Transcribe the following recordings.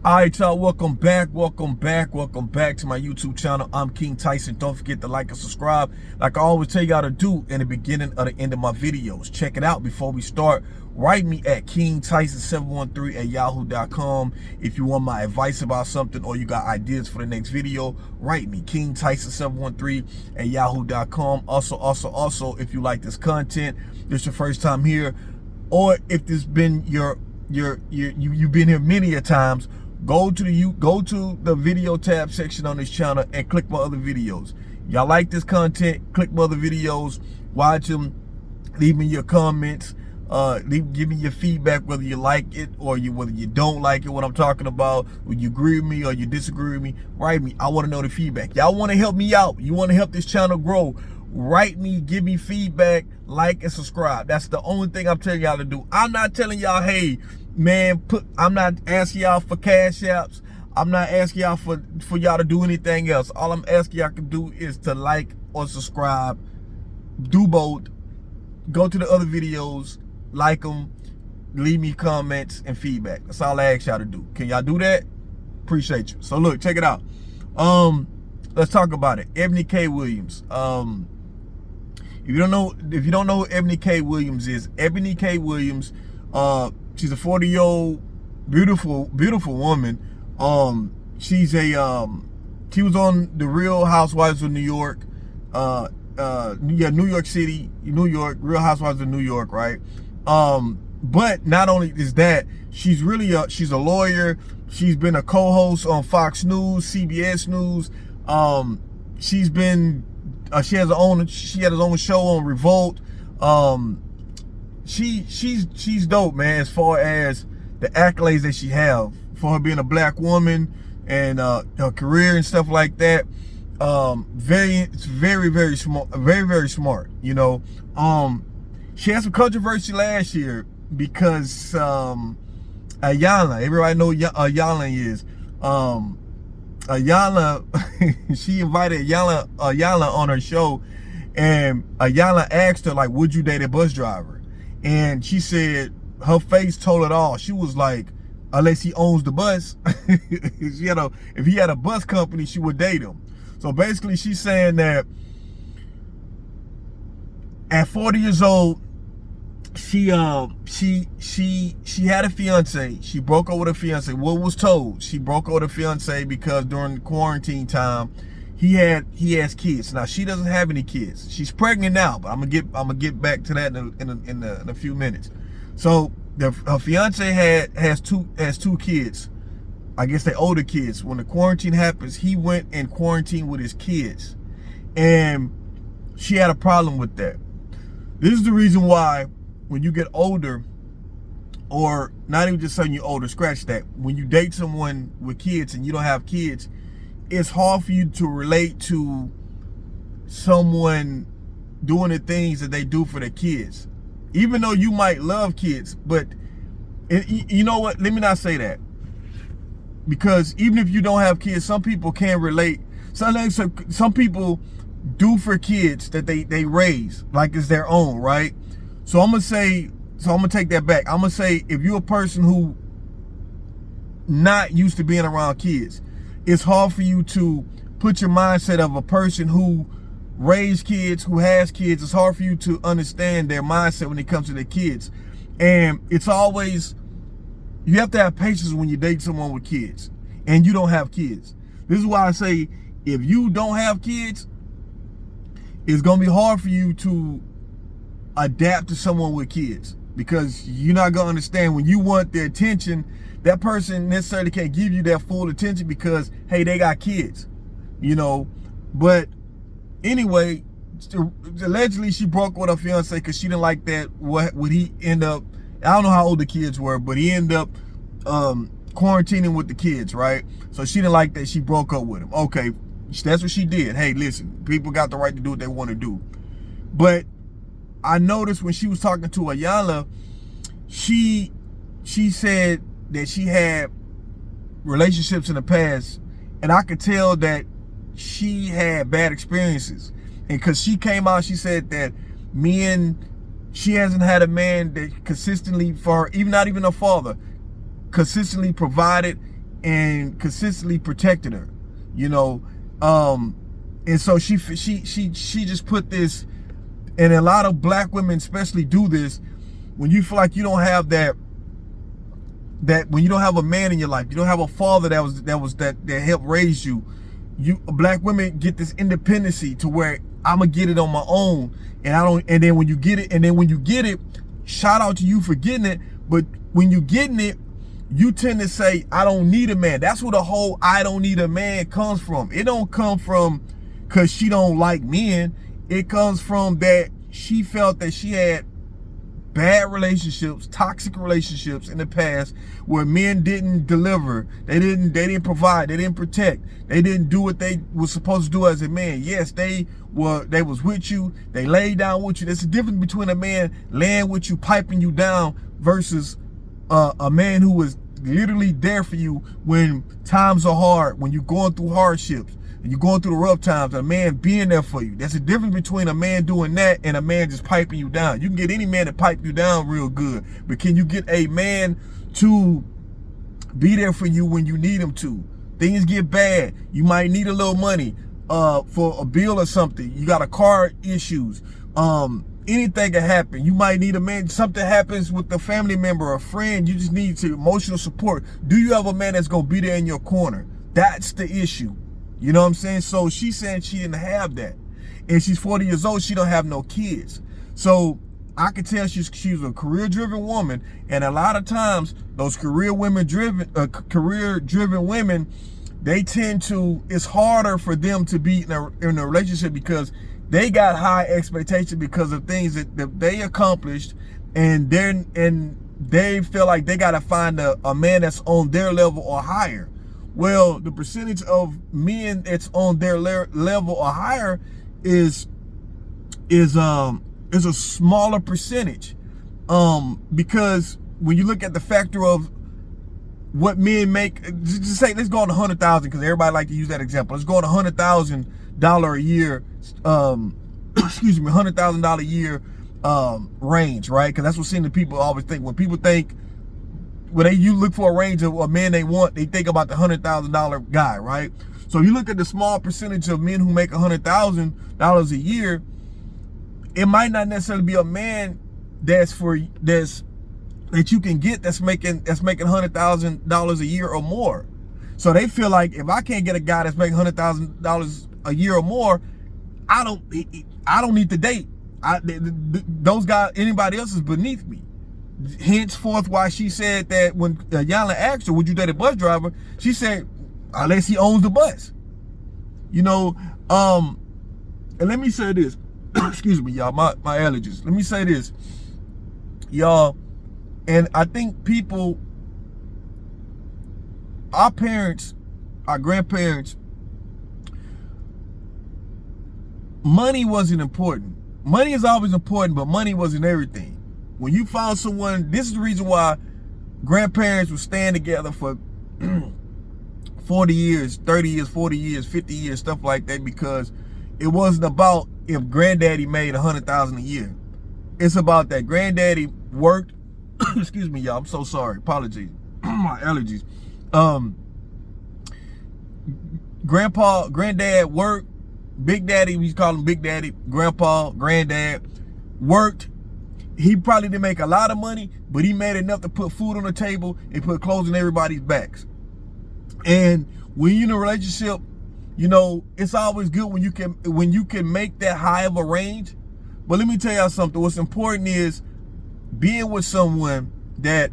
All right, y'all, welcome back to my YouTube channel. I'm King Tyson. Don't forget to like and subscribe like I always tell y'all to do in the beginning or the end of my videos. Check it out. Before we start, write me at kingtyson713@yahoo.com if you want my advice about something or you got ideas for the next video. Write me kingtyson713@yahoo.com. Also, if you like this content, this your first time here, or if this been you've been here many a times, go to the video tab section on this channel and click my other videos. Y'all like this content, click my other videos, watch them, leave me your comments, give me your feedback, whether you like it or whether you don't like it, what I'm talking about, whether you agree with me or you disagree with me. Write me. I want to know the feedback. Y'all want to help me out, you want to help this channel grow, write me, give me feedback, like and subscribe. That's the only thing I'm telling y'all to do. I'm not telling y'all, hey man, I'm not asking y'all for cash apps. I'm not asking y'all for y'all to do anything else. All I'm asking y'all to do is to like or subscribe. Do both. Go to the other videos, like them, leave me comments and feedback. That's all I ask y'all to do. Can y'all do that? Appreciate you. So look, check it out. Let's talk about it. Eboni K. Williams. If you don't know who Eboni K. Williams is, Eboni K. Williams, she's a 40-year-old beautiful woman. She was on the Real Housewives of New York. New York City, New York, Real Housewives of New York, right? But not only is that, she's a lawyer. She's been a co-host on Fox News, CBS News. She had her own show on Revolt. She's dope, man, as far as the accolades that she have for her being a black woman and her career and stuff like that. Very smart, very smart, you know. She had some controversy last year because Ayana, everybody know Ayana is. Ayana, she invited Ayana on her show, and Ayana asked her, like, would you date a bus driver? And she said, her face told it all. She was like, unless he owns the bus. If he had a bus company, she would date him. So basically she's saying that at 40 years old, she had a fiance. She broke up with her fiance. What was told? She broke up with her fiance because during quarantine time, he has kids. Now she doesn't have any kids. She's pregnant now, but I'm gonna get back to that in a few minutes. So her fiance has two kids. I guess they're older kids. When the quarantine happens, he went in quarantine with his kids, and she had a problem with that. This is the reason why when you get older, or not even just saying you're older, scratch that. When you date someone with kids and you don't have kids, it's hard for you to relate to someone doing the things that they do for their kids. Even though you might love kids, but you know what? Let me not say that. Because even if you don't have kids, some people can relate. Some people do for kids that they raise like it's their own, right? So I'm gonna take that back. I'm gonna say, if you're a person who not used to being around kids, it's hard for you to put your mindset of a person who raised kids, who has kids. It's hard for you to understand their mindset when it comes to their kids. And it's always, you have to have patience when you date someone with kids and you don't have kids. This is why I say, if you don't have kids, it's gonna be hard for you to adapt to someone with kids, because you're not gonna understand when you want their attention. That person necessarily can't give you that full attention because, hey, they got kids, you know. But anyway, allegedly she broke with her fiance because she didn't like that. What would he end up? I don't know how old the kids were, but he ended up quarantining with the kids, right? So she didn't like that. She broke up with him. Okay, that's what she did. Hey, listen, people got the right to do what they want to do. But I noticed when she was talking to Ayala, she said that she had relationships in the past, and I could tell that she had bad experiences. And because she came out, she said that she hasn't had a man that consistently, for her, not even her father, consistently provided and consistently protected her, you know. And so she just put this, and a lot of black women especially do this when you feel like you don't have that when you don't have a man in your life, you don't have a father that helped raise you. Black women get this independency to where I'm gonna get it on my own, and then when you get it, shout out to you for getting it, but when you getting it, you tend to say, I don't need a man. That's where the whole I don't need a man comes from. It don't come from because she don't like men. It comes from that she felt that she had bad relationships, toxic relationships in the past where men didn't deliver. They didn't provide, they didn't protect. They didn't do what they were supposed to do as a man. Yes, they was with you, they laid down with you. There's a difference between a man laying with you, piping you down versus a man who was literally there for you when times are hard, when you're going through hardships and you're going through the rough times, a man being there for you. There's a difference between a man doing that and a man just piping you down. You can get any man to pipe you down real good, but can you get a man to be there for you when you need him to? Things get bad. You might need a little money for a bill or something. You got a car issues. Anything can happen. You might need a man. Something happens with a family member or a friend. You just need emotional support. Do you have a man that's going to be there in your corner? That's the issue. You know what I'm saying? So she's saying she didn't have that. And she's 40 years old. She don't have no kids. So I can tell she's a career-driven woman. And a lot of times, those career-driven women, they tend to, it's harder for them to be in a relationship because they got high expectations because of things that they accomplished, and they feel like they got to find a man that's on their level or higher. Well, the percentage of men that's on their level or higher is a smaller percentage, because when you look at the factor of what men make, just say, let's go on 100,000 because everybody like to use that example. Let's go on $100,000 a year, excuse me, $100,000 a year range, right? Because that's what seeing the people always think. When people think, when you look for a range of a man they want, they think about the $100,000 guy, right? So if you look at the small percentage of men who make $100,000 a year, it might not necessarily be a man that you can get that's making $100,000 a year or more. So they feel like if I can't get a guy that's making $100,000 a year or more, I don't need to date. Those guys, anybody else is beneath me. Henceforth, why she said that when Yana asked her, would you date a bus driver? She said, unless he owns the bus. You know, and let me say this. Excuse me, y'all, my allergies. Let me say this, y'all. And I think people, our parents, our grandparents, money wasn't important. Money is always important, but money wasn't everything. When you found someone, this is the reason why grandparents would stand together for 40 years, 30 years, 40 years, 50 years, stuff like that, because it wasn't about if granddaddy made $100,000 a year. It's about that granddaddy worked. Excuse me, y'all. I'm so sorry. Apologies. My allergies. Granddad worked. Big Daddy, we call him Big Daddy. Grandpa, Granddad worked. He probably didn't make a lot of money, but he made enough to put food on the table and put clothes on everybody's backs. And when you're in a relationship, you know, it's always good when you can make that high of a range. But let me tell y'all something. What's important is being with someone that,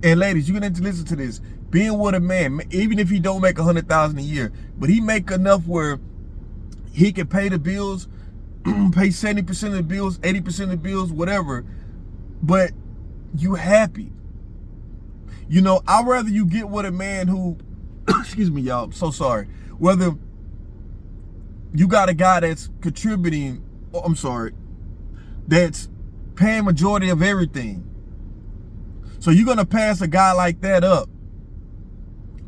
and ladies, you're gonna have to listen to this, being with a man, even if he don't make $100,000 a year, but he make enough where he can pay the bills, pay 70% of the bills, 80% of the bills, whatever, but you happy. You know, I'd rather you get with a man who, excuse me, y'all, I'm so sorry, whether you got a guy that's contributing, that's paying majority of everything. So you're gonna pass a guy like that up,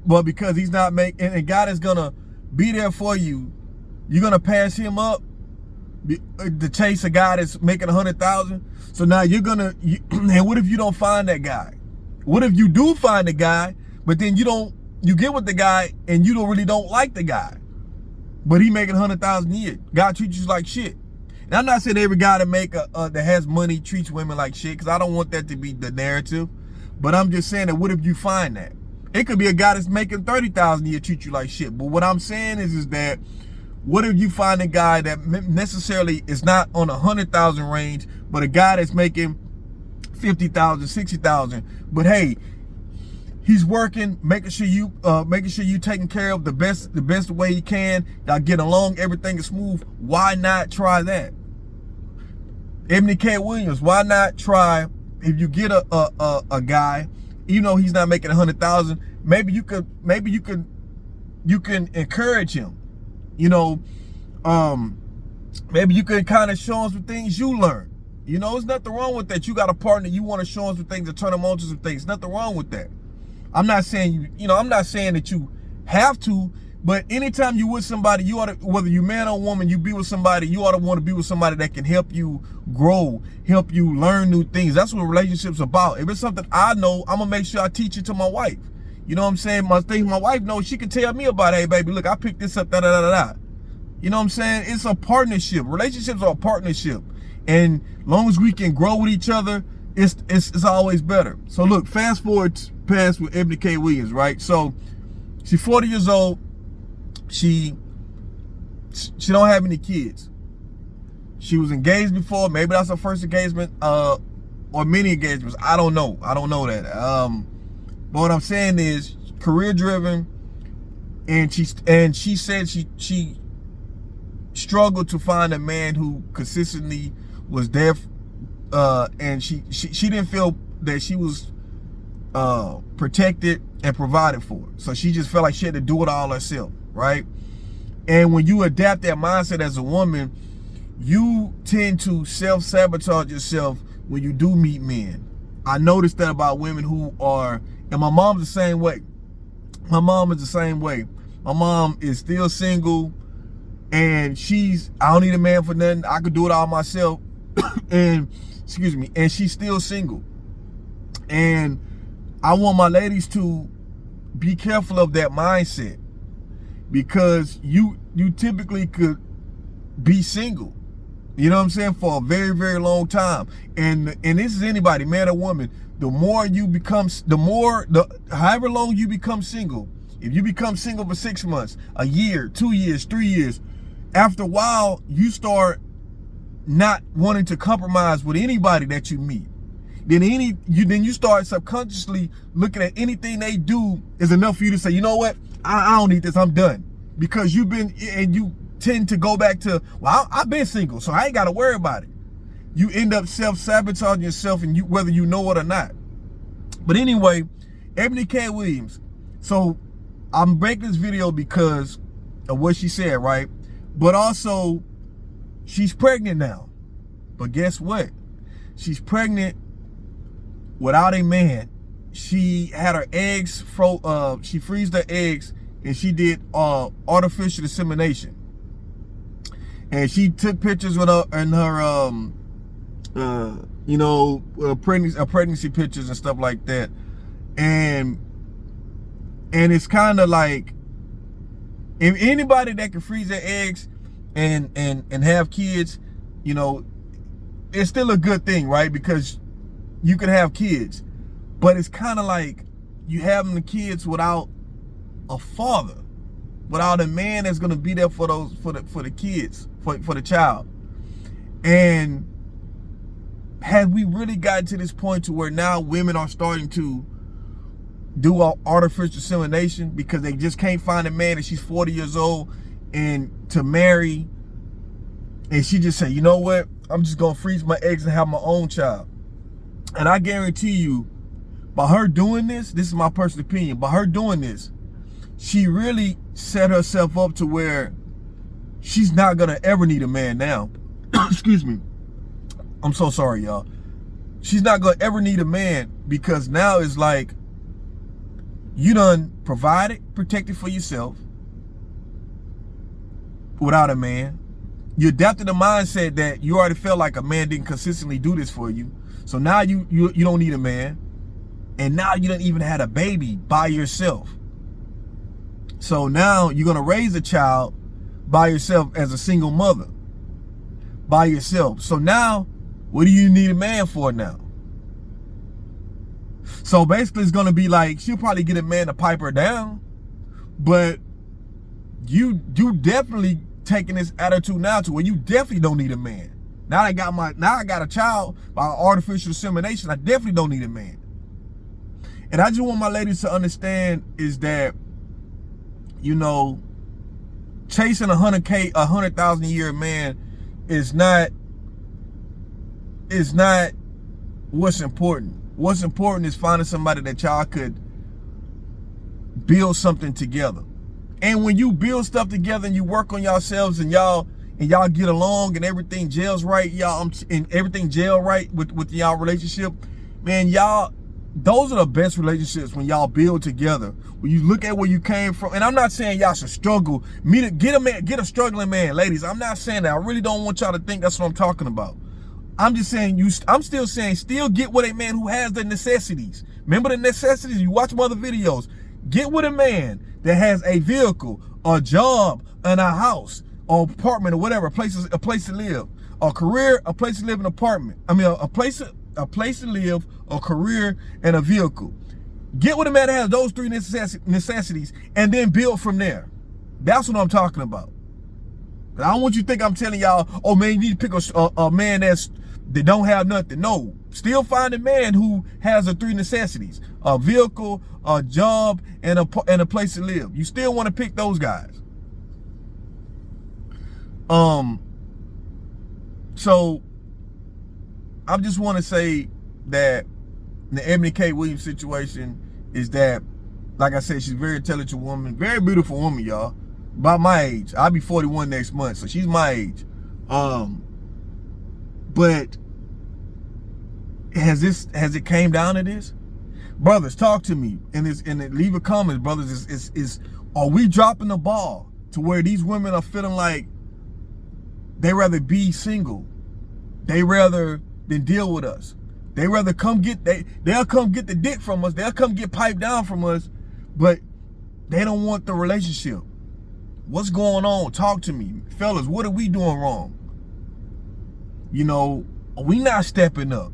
but because he's not making, and a guy that's gonna be there for you, you're gonna pass him up to chase a guy that's making 100,000. So now and what if you don't find that guy? What if you do find a guy, but then you don't you get with the guy and you really don't like the guy, but he making 100,000 a year. God treats you like shit. And I'm not saying every guy that has money treats women like shit, because I don't want that to be the narrative. But I'm just saying that what if you find that? It could be a guy that's making 30,000 a year treat you like shit. But what I'm saying is that what if you find a guy that necessarily is not on 100,000 range, but a guy that's making 50,000, 60,000, but hey, he's working, making sure you taking care of the best way he can. Y'all get along, everything is smooth. Why not try that? Eboni K. Williams, why not try, if you get a guy, even though he's not making 100,000, maybe you can encourage him. You know, maybe you can kind of show him some things you learn. You know, there's nothing wrong with that. You got a partner, you want to show him some things and turn him on to some things. Nothing wrong with that. I'm not saying I'm not saying that you have to, but anytime you with somebody, you ought to, whether you man or woman, you be with somebody, you ought to want to be with somebody that can help you grow, help you learn new things. That's what relationships about. If it's something I know, I'm gonna make sure I teach it to my wife. You know what I'm saying? My wife knows, she can tell me about, hey baby, look, I picked this up, da da da da. You know what I'm saying? It's a partnership. Relationships are a partnership. And long as we can grow with each other, it's always better. So look, fast forward past with Eboni K. Williams, right? So she's 40 years old. She don't have any kids. She was engaged before. Maybe that's her first engagement, or many engagements. I don't know. I don't know that. But what I'm saying is career driven, and she said she struggled to find a man who consistently was there, and she didn't feel that she was protected and provided for. So she just felt like she had to do it all herself, right? And when you adapt that mindset as a woman, you tend to self-sabotage yourself when you do meet men. I noticed that about women who are, and my mom's the same way. My mom is the same way. My mom is still single, and I don't need a man for nothing. I could do it all myself. And excuse me, and she's still single. And I want my ladies to be careful of that mindset, because you typically could be single, you know what I'm saying, for a very, very long time. And this is anybody, man or woman. The more you become, however long you become single, if you become single for 6 months, a year, 2 years, 3 years, after a while, you start not wanting to compromise with anybody that you meet. Then you start subconsciously looking at anything they do is enough for you to say, you know what, I don't need this, I'm done. Because you tend to go back to, well, I've been single, so I ain't got to worry about it. You end up self-sabotaging yourself, and whether you know it or not. But anyway, Eboni K. Williams. So I'm making this video because of what she said, right? But also, she's pregnant now. But guess what? She's pregnant without a man. She had her eggs, she freezed her eggs, and she did artificial insemination. And she took pictures with her and her pregnancy pictures and stuff like that. And it's kind of like, if anybody that can freeze their eggs and have kids, you know, it's still a good thing, right? Because you can have kids, but it's kind of like you having the kids without a father, without a man that's going to be there for the kids, for the child. And had we really gotten to this point to where now women are starting to do artificial insemination because they just can't find a man, and she's 40 years old and to marry, and she just say, you know what, I'm just gonna freeze my eggs and have my own child. And I guarantee you, by her doing this is my personal opinion, by her doing this, she really set herself up to where she's not gonna ever need a man now. Excuse me, I'm so sorry, y'all. She's not gonna ever need a man, because now it's like, you done provided, protected for yourself without a man. You adapted the mindset that you already felt like a man didn't consistently do this for you. So now you don't need a man. And now you done even had a baby by yourself. So now you're gonna raise a child by yourself as a single mother. By yourself. So now, what do you need a man for now? So basically it's gonna be like, she'll probably get a man to pipe her down, but you definitely taking this attitude now to where you definitely don't need a man. Now I got a child by artificial insemination. I definitely don't need a man. And I just want my ladies to understand is that, you know, chasing 100,000 a year man is not what's important. What's important is finding somebody that y'all could build something together. And when you build stuff together and you work on yourselves and y'all get along and everything gels right, y'all, and everything gel right with y'all relationship, man, y'all, those are the best relationships when y'all build together. When you look at where you came from, and I'm not saying y'all should struggle. Get a struggling man, ladies. I'm not saying that. I really don't want y'all to think that's what I'm talking about. I'm just saying I'm still saying still get with a man who has the necessities. Remember the necessities? You watch my other videos. Get with a man that has a vehicle, a job, and a house, or apartment, or whatever, a place to live, a career, a place to live, an apartment. I mean, a place to live, a career, and a vehicle. Get with a man that has those three necessities, and then build from there. That's what I'm talking about. I don't want you to think I'm telling y'all, oh man, you need to pick a man that don't have nothing. No, still find a man who has the three necessities: a vehicle, a job, and a place to live. You still want to pick those guys. So I just want to say that the Eboni K. Williams situation is that, like I said, she's a very intelligent woman, very beautiful woman, y'all. About my age. I'll be 41 next month, so she's my age. But has it came down to this? Brothers, talk to me and leave a comment, brothers. Is are we dropping the ball to where these women are feeling like they rather be single? They rather than deal with us. They rather they'll come get the dick from us. They'll come get piped down from us, but they don't want the relationship. What's going on? Talk to me. Fellas, what are we doing wrong? You know, are we not stepping up?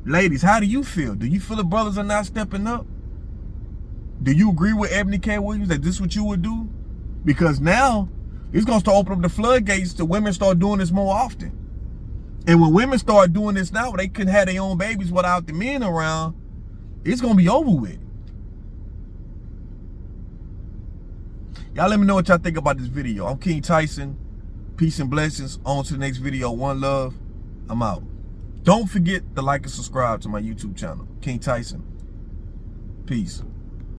Ladies, how do you feel? Do you feel the brothers are not stepping up? Do you agree with Eboni K. Williams that this is what you would do? Because now it's going to start opening up the floodgates to women start doing this more often. And when women start doing this now, where they can have their own babies without the men around, it's going to be over with. Y'all let me know what y'all think about this video. I'm King Tyson. Peace and blessings. On to the next video. One love. I'm out. Don't forget to like and subscribe to my YouTube channel. King Tyson. Peace.